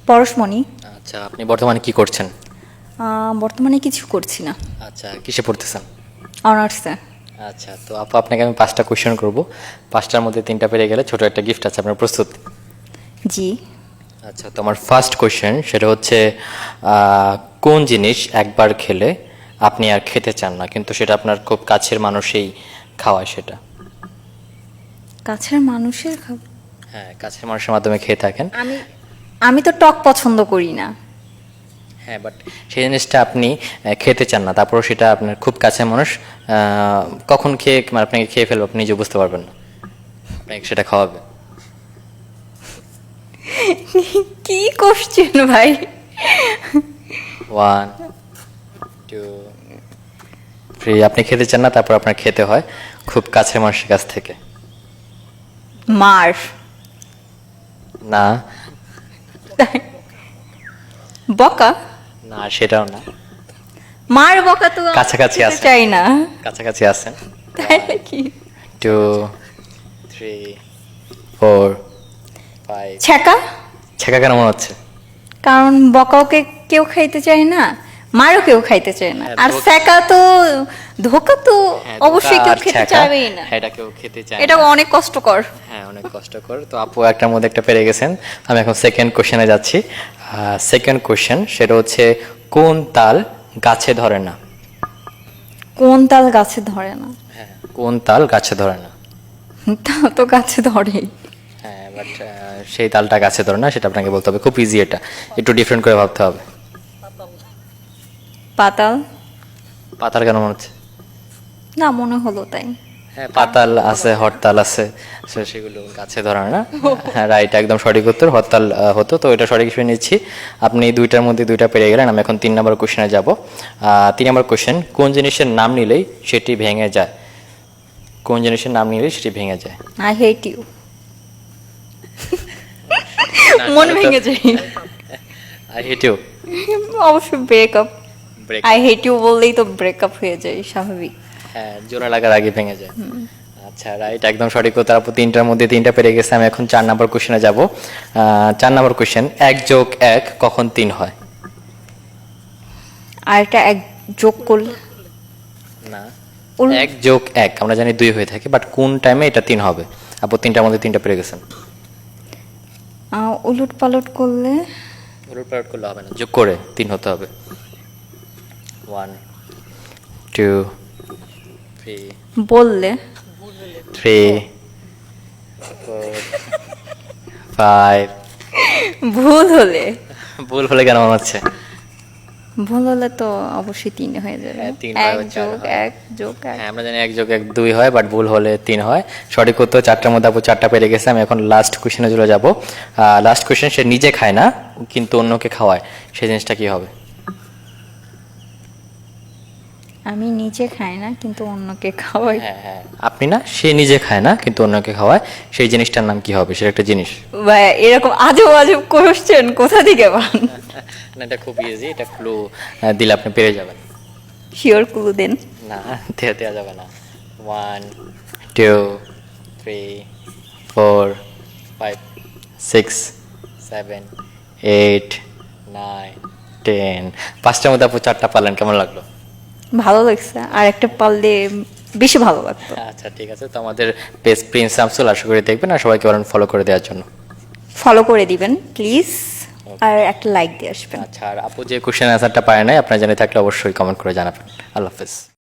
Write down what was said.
পরশমণি। আচ্ছা, আপনি বর্তমানে কি করছেন? বর্তমানে কিছু করছি না। আচ্ছা, কিসে পড়তেছেন? অনার্সে। আচ্ছা, তো আপু আপনাকে আমি 5টা কোয়েশ্চেন করব। 5টার মধ্যে 3টা পেরে গেলে ছোট একটা গিফট আছে, আপনার প্রস্তুত? জি। আচ্ছা, তো আমার ফার্স্ট কোয়েশ্চেন সেটা হচ্ছে কোন জিনিস একবার খেলে আপনি আর খেতে চান না, কিন্তু সেটা আপনার খুব কাছের মানুষই খাওয়ায় সেটা? কাছের মানুষের হ্যাঁ, কাছের মানুষের মাধ্যমে খেয়ে থাকেন। আমি আমি তো টক পছন্দ করি না। হ্যাঁ, বাট সেই জিনিসটা আপনি খেতে চান না, তারপরও সেটা আপনার খুব কাছের মানুষ কখন খেয়ে মানে আপনাকে খেয়ে ফেলবে আপনি নিজে বুঝতে পারবেন না, আপনাকে সেটা খাওয়াবে। কি কোশ্চেন ভাই! 1 2 3, আপনি খেতে চান না, তারপর আপনার খেতে হয় খুব কাছের মানুষের কাছ থেকে। মার। না, বকা। না সেটাও না। মার বকা তো কাছাকাছি খেতে আছে। চাই না। কাছাকাছি আছেন। তাই নাকি? 2 3 4 5। ছ্যাঁকা। ছেঁকা কেন মনে হচ্ছে? কারণ বকাওকে কেউ খাইতে চায় না, মারও কেউ খাইতে চায় না। হ্যাঁ, আর ছ্যাঁকা তো, ধোকা তো হ্যাঁ, অবশ্যই ধোঁকা কেউ আর খেতে ছ্যাঁকা, চাইবেই না। হ্যাঁ, এটা কেউ খেতে চায় এটা না। অনেক কষ্টকর। হ্যাঁ, অনেক কষ্টকর। তো আপু একটার মধ্যে একটা পেরে গেছেন। আমি এখন সেকেন্ড কোশ্চেনে যাচ্ছি। সেকেন্ড কোশ্চেন সেটা হচ্ছে কোন তাল গাছে ধরে না? কোন তাল গাছে ধরে না? হ্যাঁ, কোন তাল গাছে ধরে না? তা তো গাছে ধরে। হ্যাঁ, বাট সেই তালটা গাছে ধরে না, সেটা আপনাকে বলতে হবে। খুব ইজি, এটা একটু ডিফারেন্ট করে ভাবতে হবে। পাতাল। পাতাল কেন মনে হচ্ছে? না, মনে হলো তাই। হ্যাঁ, পাতাল আছে, হরতাল আছে, সেগুলো গাছে ধরে না। হ্যাঁ, রাইট, একদম সঠিক উত্তর। হরতাল হতো, তো এটা সঠিক হিসেবে নিচ্ছি। আপনি দুইটার মধ্যে দুইটা পেরে গেলেন। আমি এখন 3 নম্বর কোশ্চেনে যাব। 3 নম্বর কোশ্চেন, কোন জিনিসের নাম নিলেই সেটি ভেঙে যায়? কোন জিনিসের নাম নিলেই সেটি ভেঙে যায়? I hate you. মন ভেঙে যায়। I hate you. অবশ্যই ব্রেকআপ। আই হেট ইউ বললেই তো ব্রেকআপ হয়ে যায়, স্বাভাবিক। হ্যাঁ, জোড়া লাগার আগে ভেঙে যায়। আচ্ছা, রাইট, একদম সঠিক উত্তর। আপু 3টার মধ্যে 3টা পেরে গেছে। আমি এখন 4 নম্বর কোশ্চেনে যাব। 4 নম্বর কোশ্চেন, 1+1 কখন 3 হয়? আর এটা এক যোগ করলে না, 1+1 আমরা জানি 2 হয়ে থাকে, বাট কোন টাইমে এটা 3 হবে? আপু 3টার মধ্যে 3টা পেরে গেছেন। উলট পালট করলে উলট পালট করলে হবে না, যোগ করে 3 হতে হবে। 1 2 3 বললে 3 4 5। ভুল হলে ভুল হলে কেন মনে হচ্ছে? ভুল হলে তো অবশ্যই 3 হয়ে যাবে। হ্যাঁ, 3 হয়, 1+1 1+1। হ্যাঁ, আমরা জানি 1+1 2 হয়, বাট ভুল হলে 3 হয়। সঠিক উত্তর 4টার মধ্যে আপু 4টা পেরে গেছে। আমি এখন লাস্ট কোশ্চেনে চলে যাব। লাস্ট কোশ্চেন, সে নিজে খায় না কিন্তু অন্যকে খাওয়ায়, সেই জিনিসটা কি হবে? আমি নিজে খাই না কিন্তু অন্যকে খাওয়াই। হ্যাঁ হ্যাঁ, আপনি না, সে নিজে খায় না কিন্তু অন্যকে খাওয়ায়, সেই জিনিসটার নাম কি হবে? সেটা একটা জিনিস। ভাই, এরকম আজব আজব কোশ্চেন কোথা থেকে পান? না, এটা খুব ইজি, এটা ক্লু দিলে আপনি পেরে যাবেন। শিওর ক্লু দেন। না, দেওয়া যাবে না। 1 2 3 4 5 6 7 8 9 10। 5টার মধ্যে আপু 4টা পারলেন, কেমন লাগলো? ভালো লাগছে, আর একটা পারলে বেশি ভালো লাগতো। আচ্ছা, ঠিক আছে। তো আমাদের পেজ প্রিন্স শামসুল, আশা করি দেখবেন, আর সবাইকে বলেন ফলো করে দেওয়ার জন্য। ফলো করে দিবেন প্লিজ, আর একটা লাইক দিয়ে আসবেন। আচ্ছা, আর আপু যে কোশ্চেন অ্যান্সারটা পারে নাই, আপনার জানা থাকলে অবশ্যই কমেন্ট করে জানাবেন। আল্লাহ হাফেজ।